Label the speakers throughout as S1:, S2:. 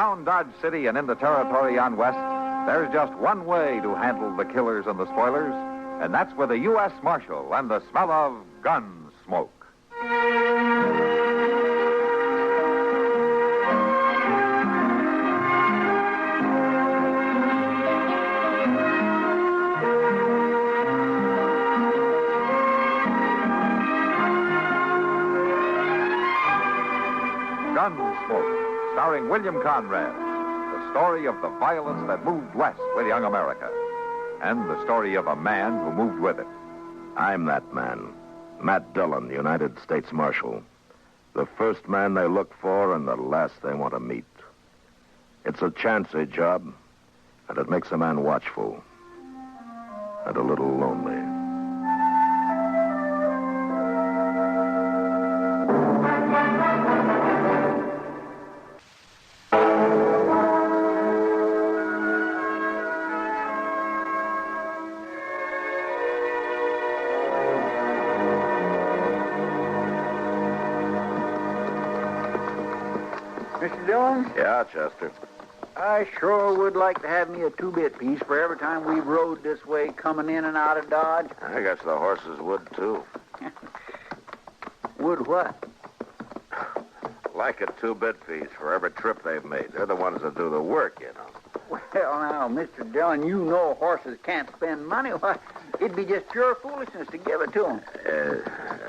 S1: around Dodge City and in the territory on west, there's just one way to handle the killers and the spoilers, and that's with a U.S. Marshal and the smell of Gunsmoke. Gunsmoke, starring William Conrad. The story of the violence that moved west with young America. And the story of a man who moved with it.
S2: I'm that man. Matt Dillon, United States Marshal. The first man they look for and the last they want to meet. It's a chancy job, and it makes a man watchful. And a little lonely.
S3: Mr. Dillon?
S2: Yeah, Chester.
S3: I sure would like to have me a two-bit piece for every time we've rode this way coming in and out of Dodge.
S2: I guess the horses would, too.
S3: Would what?
S2: Like a two-bit piece for every trip they've made. They're the ones that do the work, you know.
S3: Well, now, Mr. Dillon, you know horses can't spend money. Why, it'd be just pure foolishness to give it to them.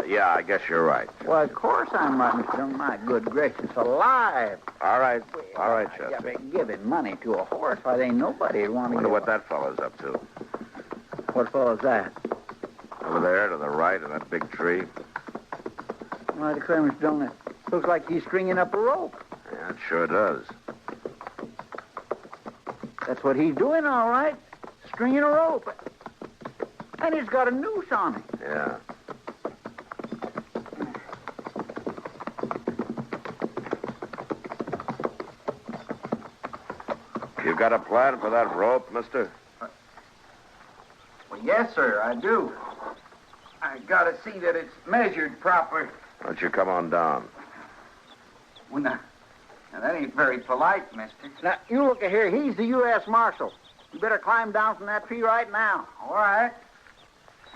S2: Yeah, I guess you're right.
S3: Well, of course I'm right, Mr. Dillon. My good gracious, alive.
S2: All right,
S3: Yeah,
S2: Chester.
S3: but giving money to a horse, why, there ain't nobody would want to
S2: Wonder what that fellow's up to.
S3: What fellow's that?
S2: Over there to the right in that big tree.
S3: Well, I declare, Mr. Dillon, it looks like he's stringing up a rope.
S2: Yeah, it sure does.
S3: That's what he's doing, all right. Stringing a rope. And he's got a noose on it.
S2: Yeah. You got a plan for that rope, mister?
S3: Well, yes, sir, I do. I got to see that it's measured proper.
S2: Why don't you come on down?
S3: Well, now, that ain't very polite, mister. Now, you look at here. He's the U.S. Marshal. You better climb down from that tree right now. All right.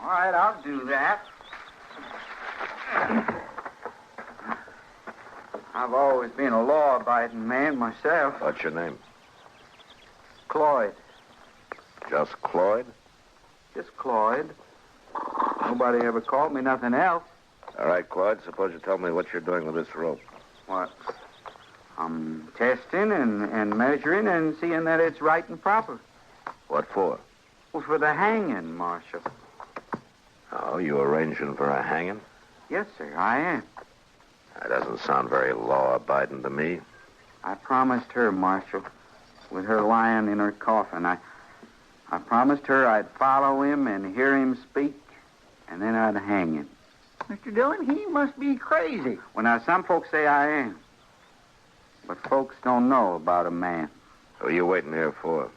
S3: All right, I'll do that. I've always been a law-abiding man myself.
S2: What's your name?
S3: Cloyd.
S2: Just Cloyd?
S3: Just Cloyd. Nobody ever called me nothing else.
S2: All right, Cloyd, suppose you tell me what you're doing with this rope.
S3: What? I'm testing and measuring and seeing that it's right and proper.
S2: What for?
S3: Well, for the hanging, Marshal.
S2: Oh, you arranging for a hanging?
S3: Yes, sir, I am.
S2: That doesn't sound very law-abiding to me.
S3: I promised her, Marshal, with her lying in her coffin. I promised her I'd follow him and hear him speak, and then I'd hang him. Mr. Dillon, he must be crazy. Well, now, some folks say I am. But folks don't know about a man.
S2: Who are you waiting here for?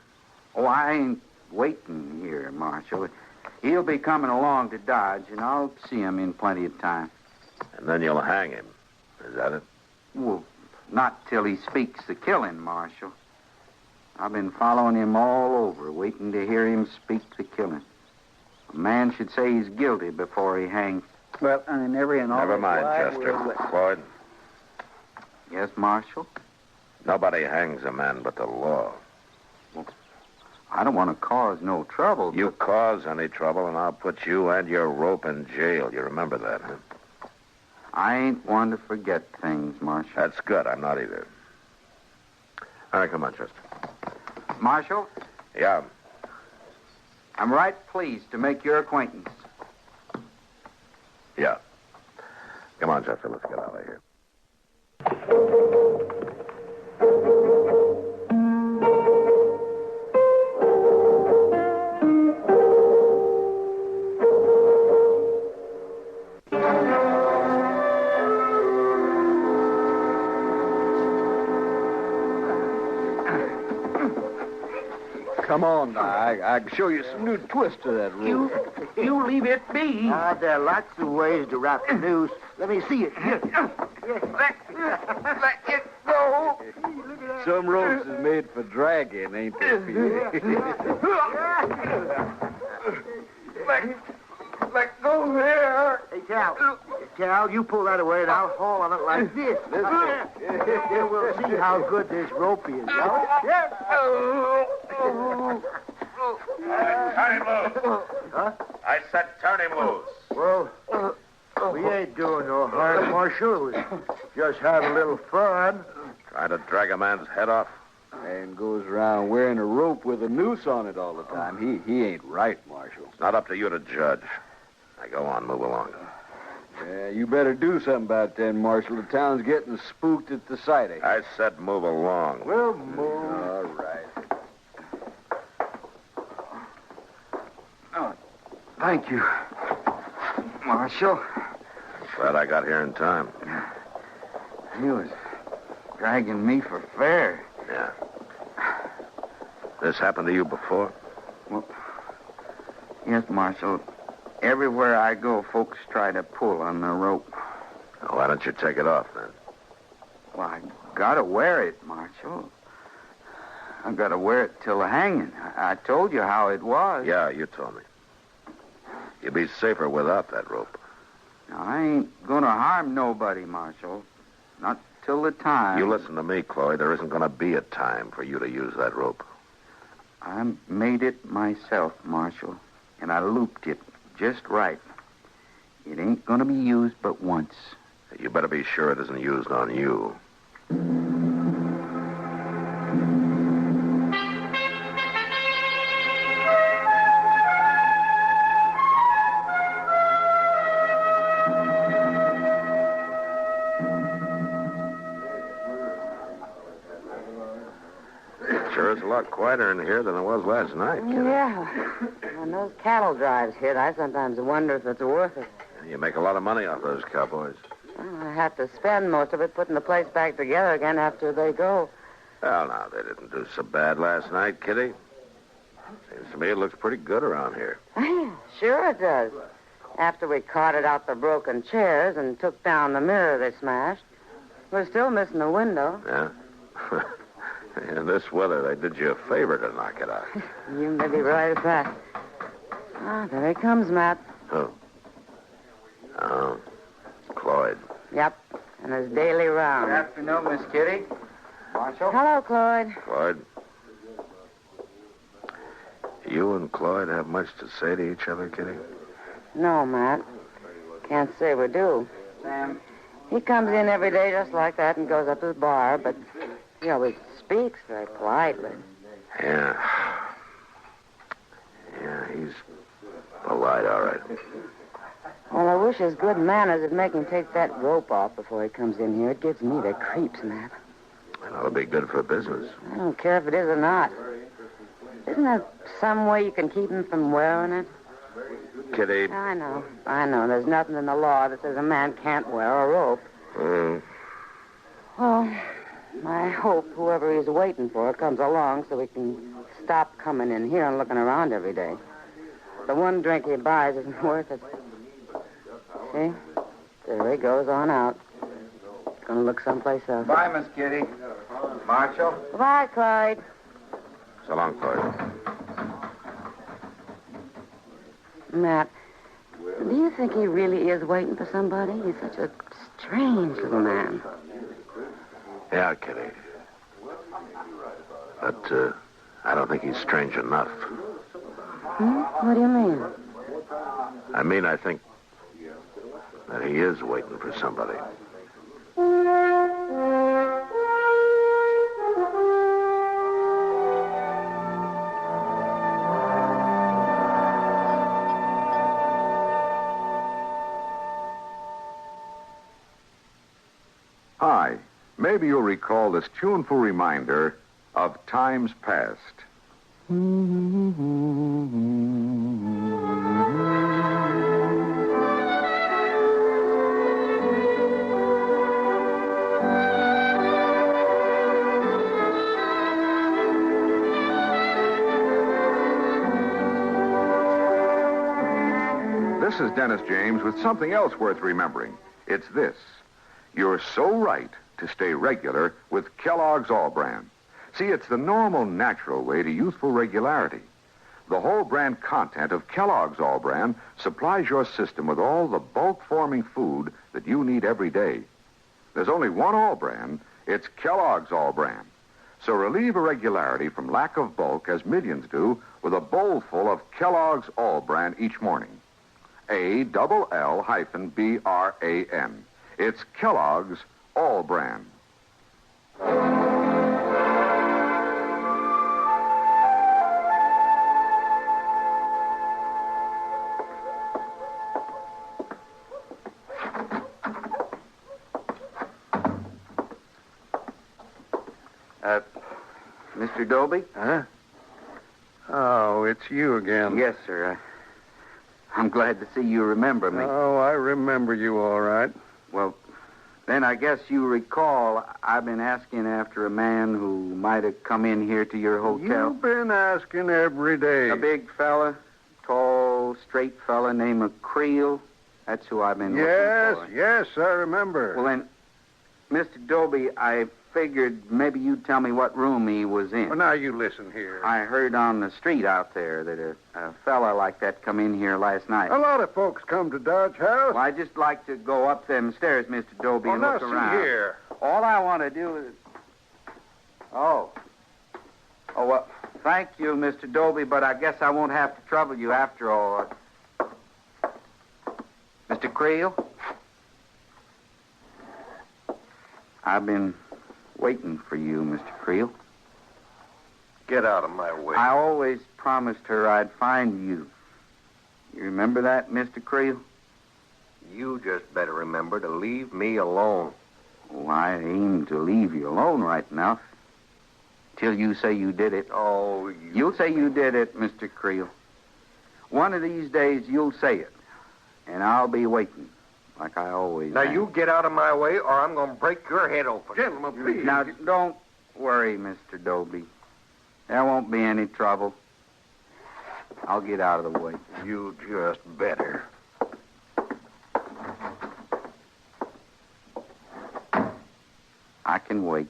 S3: Oh, I ain't waiting here, Marshal. He'll be coming along to Dodge, and I'll see him in plenty of time.
S2: And then you'll hang him. Is that it?
S3: Well, not till he speaks the killing, Marshal. I've been following him all over, waiting to hear him speak the killing. A man should say he's guilty before he hangs. Well, and every and all.
S2: Never mind, Chester. Cloyd.
S3: Yes, Marshal?
S2: Nobody hangs a man but the law.
S3: I don't want to cause no trouble.
S2: You cause any trouble, and I'll put you and your rope in jail. You remember that, huh?
S3: I ain't one to forget things, Marshal.
S2: That's good. I'm not either. All right, come on, Chester.
S3: Marshal?
S2: Yeah.
S3: I'm right pleased to make your acquaintance.
S2: Yeah. Come on, Chester. Let's get out of here.
S4: Come on now. I can show you some new twists to that rope.
S3: You leave it be.
S5: There are lots of ways to wrap the noose. Let me see it. Here.
S3: Let it go.
S5: Look at
S4: Some ropes is made for dragging, ain't they, Pete?
S5: Let go here. Hey, Cal, you pull that away and I'll haul on it like this. Then we'll see how good this rope is.
S2: Turn him loose.
S5: Huh?
S2: I said turn him loose.
S5: Well, we ain't doing no harm, Marshal. Just have a little fun.
S2: Trying to drag a man's head off?
S4: And goes around wearing a rope with a noose on it all the time. He ain't right, Marshal.
S2: It's not up to you to judge. Now go on, move along.
S4: Yeah, you better do something about that, Marshal. The town's getting spooked at the sight of you.
S2: I said move along.
S5: We'll move.
S4: All right.
S3: Oh, thank you, Marshal.
S2: Glad I got here in time.
S3: He was dragging me for fair.
S2: Yeah. This happened to you before?
S3: Well, yes, Marshal. Everywhere I go, folks try to pull on the rope.
S2: Well, why don't you take it off, then?
S3: Well, I gotta wear it, Marshal. I gotta wear it till the hanging. I told you how it was.
S2: Yeah, you told me. You'd be safer without that rope.
S3: Now, I ain't gonna harm nobody, Marshal. Not till the time.
S2: You listen to me, Chloe. There isn't going to be a time for you to use that rope.
S3: I made it myself, Marshal, and I looped it just right. It ain't gonna be used but once.
S2: You better be sure it isn't used on you. Sure is a lot quieter in here than it was last night, kid.
S6: Yeah. When those cattle drives hit, I sometimes wonder if it's worth it.
S2: You make a lot of money off those cowboys.
S6: Well, I have to spend most of it putting the place back together again after they go.
S2: Well, now, they didn't do so bad last night, Kitty. Seems to me it looks pretty good around here.
S6: Sure it does. After we carted out the broken chairs and took down the mirror they smashed, we're still missing the window.
S2: Yeah? In this weather, they did you a favor to knock it out.
S6: You may be right at that. Ah, there he comes, Matt.
S2: Who? Oh, Cloyd.
S6: Yep, and his daily
S3: Good
S6: round.
S3: afternoon, Miss Kitty. Marshal?
S6: Hello, Cloyd.
S2: Cloyd. You and Cloyd have much to say to each other, Kitty?
S6: No, Matt. Can't say we do.
S3: Sam?
S6: He comes in every day just like that and goes up to the bar, but he always speaks very politely.
S2: Yeah. Yeah, he's polite, all right.
S6: Well, I wish his good manners would make him take that rope off before he comes in here. It gives me the creeps, Matt.
S2: And it'll be good for business.
S6: I don't care if it is or not. Isn't there some way you can keep him from wearing it?
S2: Kitty.
S6: I know. There's nothing in the law that says a man can't wear a rope. Well, I hope whoever he's waiting for comes along so we can stop coming in here and looking around every day. The one drink he buys isn't worth it. See? There he goes on out. Gonna look someplace else.
S3: Bye, Miss Kitty. Marshal?
S6: Bye, Clyde.
S2: So long, Cloyd.
S6: Matt, do you think he really is waiting for somebody? He's such a strange little man.
S2: Yeah, Kitty. But, I don't think he's strange enough.
S6: What do you mean?
S2: I mean, I think that he is waiting for somebody.
S1: Hi. Maybe you'll recall this tuneful reminder of times past. This is Dennis James with something else worth remembering. It's this. You're so right
S7: to stay regular with Kellogg's All Brand. See, it's the normal, natural way to youthful regularity. The whole brand content of Kellogg's All Brand supplies your system with all the bulk-forming food that you need every day. There's only one All Brand. It's Kellogg's All Brand. So relieve irregularity from lack of bulk, as millions do, with a bowl full of Kellogg's All Brand each morning. ALL-BRAN. It's Kellogg's All Brand.
S3: Mr. Doby?
S4: Huh? Oh, it's you again.
S3: Yes, sir. I'm glad to see you remember me.
S4: Oh, I remember you all right.
S3: Well, then I guess you recall I've been asking after a man who might have come in here to your hotel.
S4: You've been asking every day.
S3: A big fella, tall, straight fella named Creel. That's who I've been looking for.
S4: Yes, I remember.
S3: Well, then, Mr. Doby, I figured maybe you'd tell me what room he was in.
S4: Well, now you listen here.
S3: I heard on the street out there that a fella like that come in here last night.
S4: A lot of folks come to Dodge House.
S3: Well, I'd just like to go up them stairs, Mr. Doby, and look around.
S4: See here.
S3: All I want to do is... Oh, well, thank you, Mr. Doby, but I guess I won't have to trouble you after all. Mr. Creel? I've been waiting for you, Mr. Creel.
S4: Get out of my way.
S3: I always promised her I'd find you. You remember that, Mr. Creel?
S4: You just better remember to leave me alone.
S3: Oh, I aim to leave you alone right now. Till you say you did it.
S4: Oh,
S3: You'll say you did it, Mr. Creel. One of these days you'll say it. And I'll be waiting, like I always
S4: Now,
S3: am.
S4: you get out of my way, or I'm going to break your head open. Gentlemen, please.
S3: Now, don't worry, Mr. Doby. There won't be any trouble. I'll get out of the way.
S4: You just better.
S3: I can wait.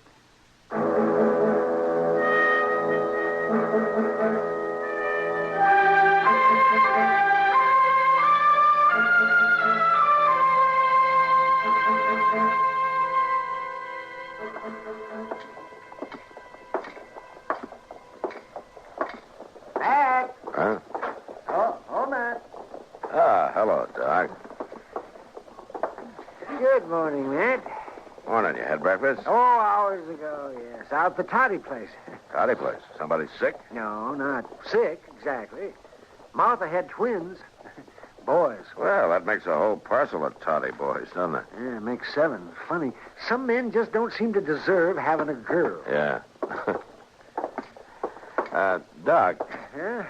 S5: Matt!
S2: Huh?
S5: Oh, Matt.
S2: Ah, hello, Doc.
S5: Good morning, Matt.
S2: Morning. You had breakfast?
S5: Oh, hours ago, yes. Out at the Toddy place.
S2: Toddy place. Somebody sick?
S5: No, not sick, exactly. Martha had twins. Boys.
S2: Well, that makes a whole parcel of toddy boys, doesn't it?
S5: Yeah, makes 7. Funny. Some men just don't seem to deserve having a girl.
S2: Yeah. Doc,
S5: Yeah?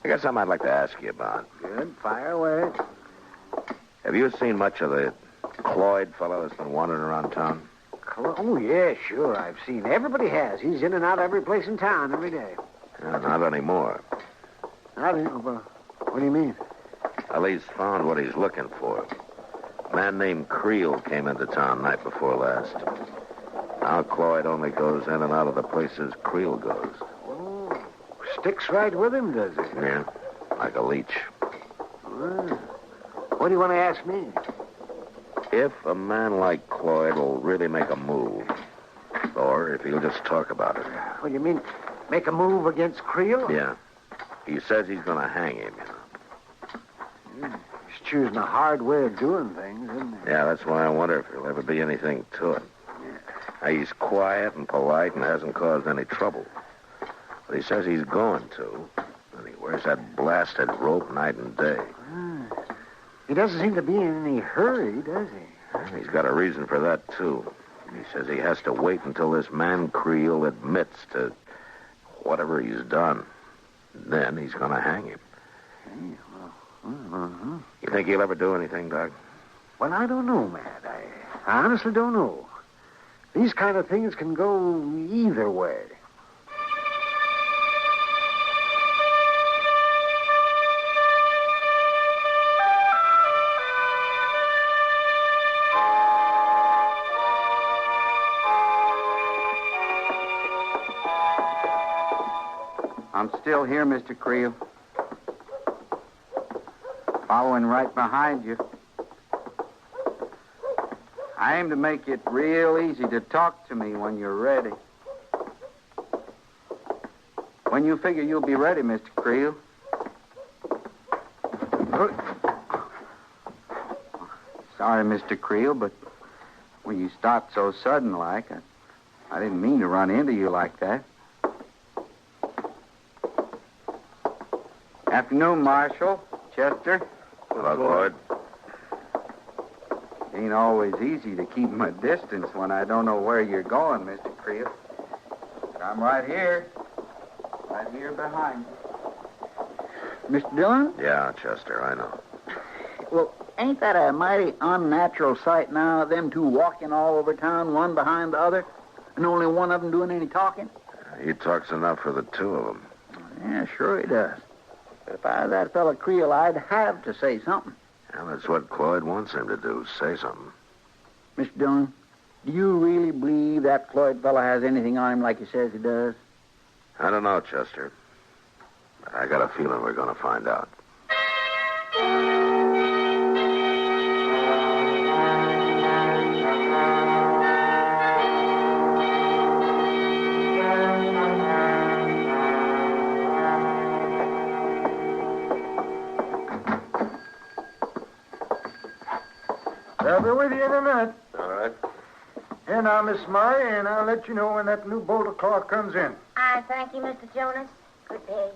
S2: I got something I'd like to ask you about.
S5: Good. Fire away.
S2: Have you seen much of the Cloyd fellow that's been wandering around town?
S5: Oh, yeah, sure. I've seen. Everybody has. He's in and out of every place in town every day.
S2: Not anymore.
S5: I don't know. What do you mean?
S2: Well, he's found what he's looking for. A man named Creel came into town night before last. Now Cloyd only goes in and out of the places Creel goes.
S5: Oh, sticks right with him, does he?
S2: Yeah, like a leech.
S5: Oh. What do you want to ask me?
S2: If a man like Cloyd will really make a move, or if he'll just talk about it.
S5: What do you mean? Make a move against Creel?
S2: Yeah. He says he's going to hang him,
S5: He's choosing a hard way of doing things, isn't he?
S2: Yeah, that's why I wonder if there'll ever be anything to it. Now, he's quiet and polite and hasn't caused any trouble. But he says he's going to. And he wears that blasted rope night and day.
S5: He doesn't seem to be in any hurry, does he?
S2: And he's got a reason for that, too. He says he has to wait until this man Creel admits to whatever he's done. Then he's going to hang him. You think he'll ever do anything, Doc?
S5: Well, I don't know, Matt. I honestly don't know. These kind of things can go either way.
S3: I'm still here, Mr. Creel. Following right behind you. I aim to make it real easy to talk to me when you're ready. When you figure you'll be ready, Mr. Creel. Sorry, Mr. Creel, but when you stopped so sudden like, I didn't mean to run into you like that. Afternoon, Marshal. Chester.
S2: Hello, Floyd.
S3: Ain't always easy to keep my distance when I don't know where you're going, Mr. Creel. But I'm right here. Right here behind you.
S5: Mr. Dillon?
S2: Yeah, Chester, I know.
S5: Well, ain't that a mighty unnatural sight now, them two walking all over town, one behind the other, and only one of them doing any talking?
S2: He talks enough for the two of them.
S5: Yeah, sure he does. But if I was that fella Creel, I'd have to say something.
S2: Yeah, that's what Cloyd wants him to do, say something.
S5: Mr. Dillon, do you really believe that Cloyd fella has anything on him like he says he does?
S2: I don't know, Chester. But I got a feeling we're going to find out.
S5: I'll be with you in a minute.
S2: All right.
S5: Here now, Miss Murray, and I'll let you know when that new bolt of cloth comes in.
S8: I thank you, Mr. Jonas. Good day.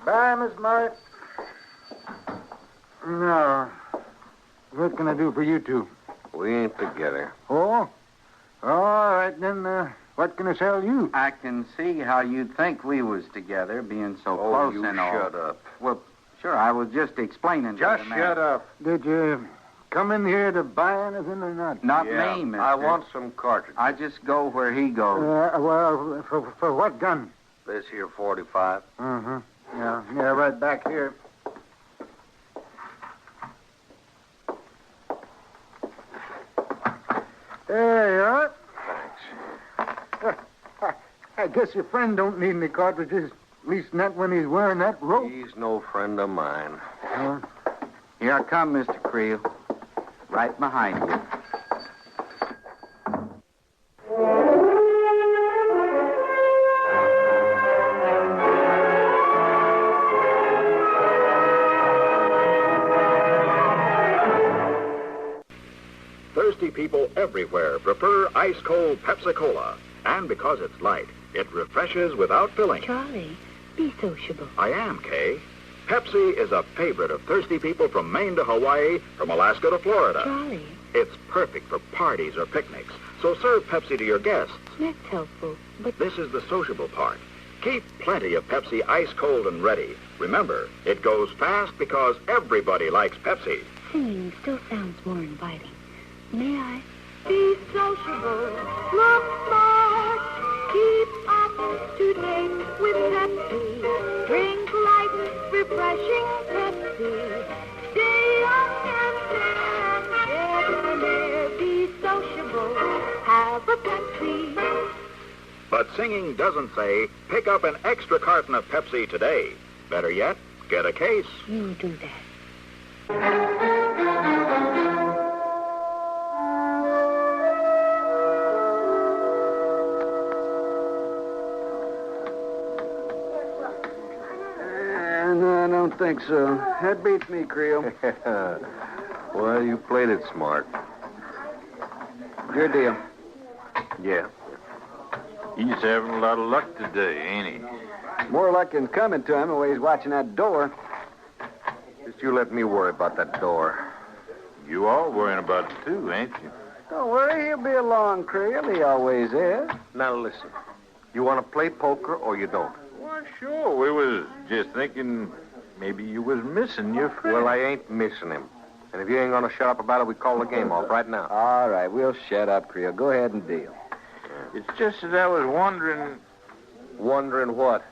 S5: Bye, Miss Murray. Now, what can I do for you two?
S2: We ain't together.
S5: Oh? All right, then, what can I sell you?
S3: I can see how you'd think we was together, being so close and all.
S2: Shut up.
S3: Well, sure, I was just explaining to
S2: Just
S3: the man.
S2: shut up.
S5: Did you come in here to buy anything or not?
S3: Not me, mister.
S2: I want some cartridges.
S3: I just go where he goes.
S5: Well, for what gun?
S2: This here 45.
S5: Mm-hmm. Yeah, right back here. There you are.
S2: Thanks.
S5: I guess your friend don't need any cartridges, at least not when he's wearing that rope.
S2: He's no friend of mine.
S3: Here I come, Mr. Creel. Right behind you.
S9: Thirsty people everywhere prefer ice-cold Pepsi-Cola. And because it's light, it refreshes without filling.
S8: Charlie, be sociable.
S9: I am, Kay. Pepsi is a favorite of thirsty people from Maine to Hawaii, from Alaska to Florida.
S8: Charlie,
S9: It's perfect for parties or picnics, so serve Pepsi to your guests.
S8: that's helpful, but
S9: This is the sociable part. Keep plenty of Pepsi ice-cold and ready. Remember, it goes fast because everybody likes Pepsi.
S8: singing still sounds more inviting. May I? Be sociable, look smart, keep up to date with Pepsi. Drink light, refreshing Pepsi. Stay young and debonair. Be sociable, have a Pepsi.
S9: But singing doesn't say, pick up an extra carton of Pepsi today. Better yet, get a case.
S8: You do that.
S4: No, I don't think so. That beats me, Creel.
S2: Well, you played it smart.
S4: Your deal.
S2: Yeah.
S10: He's having a lot of luck today, ain't he?
S4: More luck than coming to him the way he's watching that door.
S2: Just you let me worry about that door.
S10: You all worrying about it, too, ain't you?
S4: Don't worry, he'll be along, Creel. He always is.
S2: Now listen. You want to play poker or you don't?
S10: Well, sure. We was just thinking maybe you was missing your friend.
S2: Well, I ain't missing him. And if you ain't going to shut up about it, we call the game off right now.
S4: All right, we'll shut up, Creel. Go ahead and deal.
S10: It's just that I was wondering...
S2: Wondering what?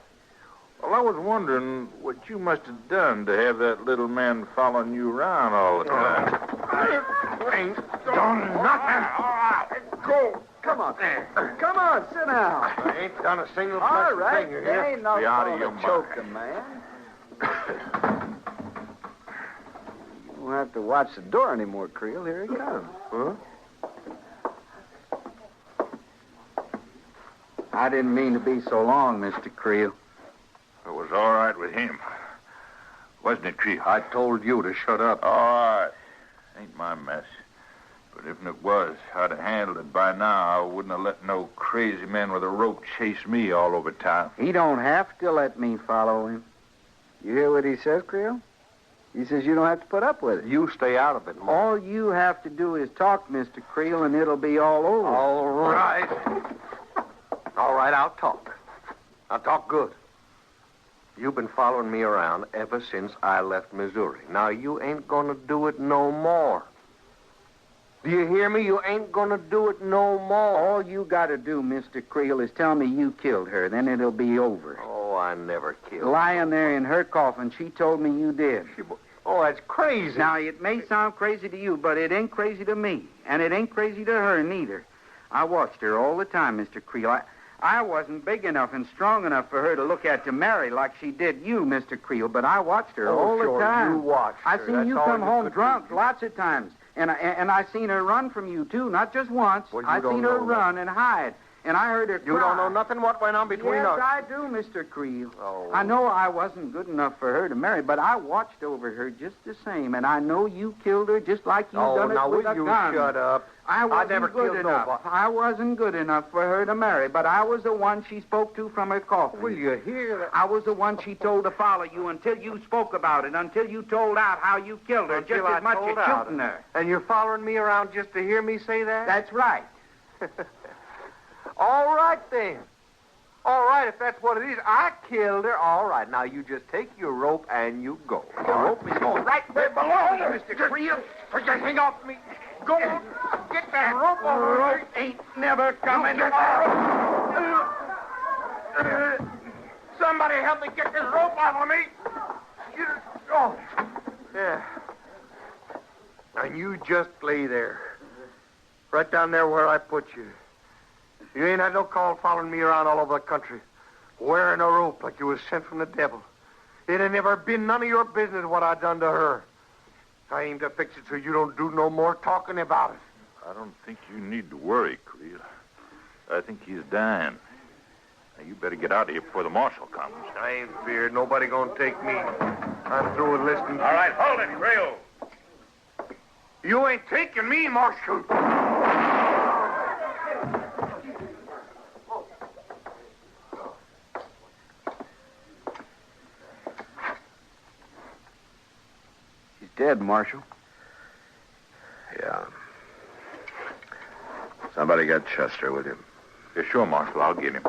S10: Well, I was wondering what you must have done to have that little man following you around all the time.
S2: I ain't done nothing. All right, go.
S4: Come on. Come on, sit down.
S5: I ain't done a single
S4: All right.
S5: finger
S4: There
S5: here.
S4: ain't no
S10: Be out of
S4: fault
S10: your
S4: of
S10: mind.
S4: choking, man. You don't have to watch the door anymore, Creel. Here he comes.
S5: Huh?
S3: I didn't mean to be so long, Mr. Creel.
S10: It was all right with him. Wasn't it, Chief?
S5: I told you to shut up.
S10: All right. Ain't my mess. But if it was, I'd have handled it by now. I wouldn't have let no crazy man with a rope chase me all over town.
S3: He don't have to let me follow him.
S4: You hear what he says, Creel? He says you don't have to put up with it.
S5: You stay out of it, Mark.
S3: All you have to do is talk, Mr. Creel, and it'll be all over.
S5: All right. All right, I'll talk. I'll talk good. You've been following me around ever since I left Missouri. Now, you ain't gonna do it no more. Do you hear me? You ain't gonna do it no more.
S3: All you got to do, Mr. Creel, is tell me you killed her. Then it'll be over.
S5: Oh, I never killed.
S3: Lying there in her coffin, she told me you did.
S5: Oh, that's crazy.
S3: Now, it may sound crazy to you, but it ain't crazy to me. And it ain't crazy to her, neither. I watched her all the time, Mr. Creel. I wasn't big enough and strong enough for her to look at to marry like she did you, Mr. Creel, but I watched her all
S5: sure,
S3: the time.
S5: you watched her.
S3: I seen
S5: That's
S3: you
S5: all
S3: come
S5: you
S3: home
S5: could
S3: drunk
S5: do.
S3: lots of times. And I seen her run from you, too, not just once.
S5: Well, you
S3: I
S5: don't
S3: seen her
S5: know
S3: run and hide. And I heard her cry.
S5: You don't know nothing what went on between
S3: yes,
S5: us.
S3: I do, Mr. Creel.
S5: Oh.
S3: I know I wasn't good enough for her to marry, but I watched over her just the same, and I know you killed her just like you done it
S5: now
S3: with
S5: will
S3: a
S5: you
S3: gun.
S5: shut up?
S3: I wasn't
S5: never
S3: good
S5: killed
S3: enough.
S5: nobody.
S3: I wasn't good enough for her to marry, but I was the one she spoke to from her coffin.
S5: Will you hear that?
S3: I was the one she told to follow you until you spoke about it, until you told out how you killed her, just as much as shooting her.
S5: And you're following me around just to hear me say that?
S3: That's right.
S5: All right, then. All right, if that's what it is. I killed her. All right. Now, you just take your rope and you go. The rope is going right where it belongs, Mr. Creel. Put your thing off me. Go on. Get that rope off me.
S3: Rope ain't never coming.
S5: Somebody help me get this rope off of me. Oh. Yeah. And you just lay there. Right down there where I put you. You ain't had no call following me around all over the country, wearing a rope like you was sent from the devil. It ain't never been none of your business what I done to her. I aim to fix it so you don't do no more talking about it.
S10: I don't think you need to worry, Creel. I think he's dying. Now, you better get out of here before the marshal comes.
S5: I ain't feared. Nobody gonna take me. I'm through with listening.
S10: All right, hold it, Creel.
S5: You ain't taking me, Marshal.
S3: He's dead, Marshal.
S2: Yeah. Somebody got Chester with him.
S10: Yeah, sure, Marshal. I'll get him.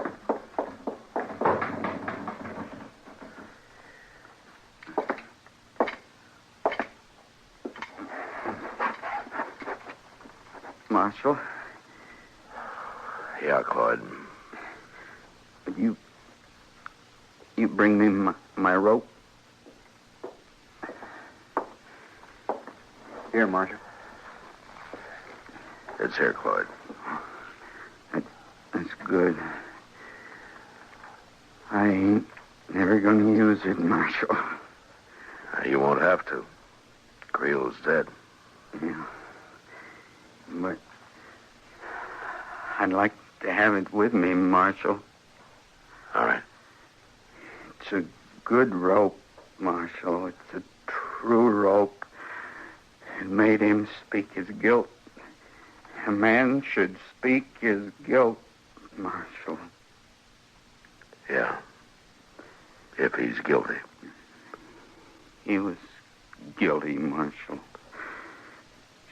S3: Marshal,
S2: Yeah, Claude.
S3: you bring me my rope? Here, Marshal.
S2: It's here, Claude.
S3: That's good. I ain't never gonna use it, Marshal.
S2: You won't have to. Creel's dead.
S3: Yeah. But I'd like to have it with me, Marshal.
S2: All right.
S3: It's a good rope, Marshal. It's a true rope. It made him speak his guilt. A man should speak his guilt, Marshal.
S2: Yeah. If he's guilty.
S3: He was guilty, Marshal.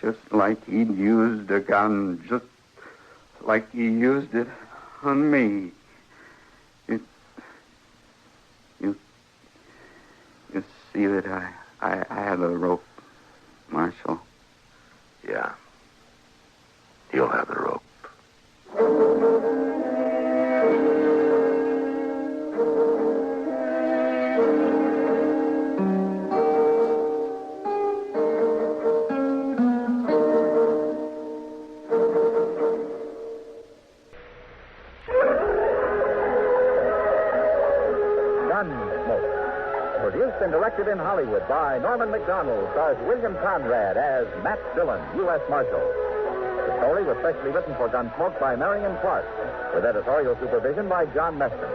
S3: Just like he'd used a gun, just like he used it on me. You see that I have a rope, Marshal.
S2: Yeah. You'll have the rope.
S11: Produced and directed in Hollywood by Norman McDonald, stars William Conrad as Matt Dillon, U.S. Marshal. The story was specially written for Gunsmoke by Marion Clark, with editorial supervision by John Meston.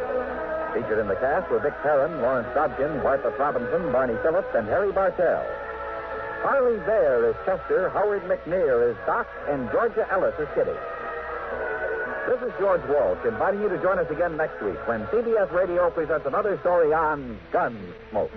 S11: Featured in the cast were Vic Perrin, Lawrence Dobkin, Bartlett Robinson, Barney Phillips, and Harry Bartell. Harley Bear is Chester, Howard McNear is Doc, and Georgia Ellis is Kitty. This is George Walsh inviting you to join us again next week when CBS Radio presents another story on Gunsmoke.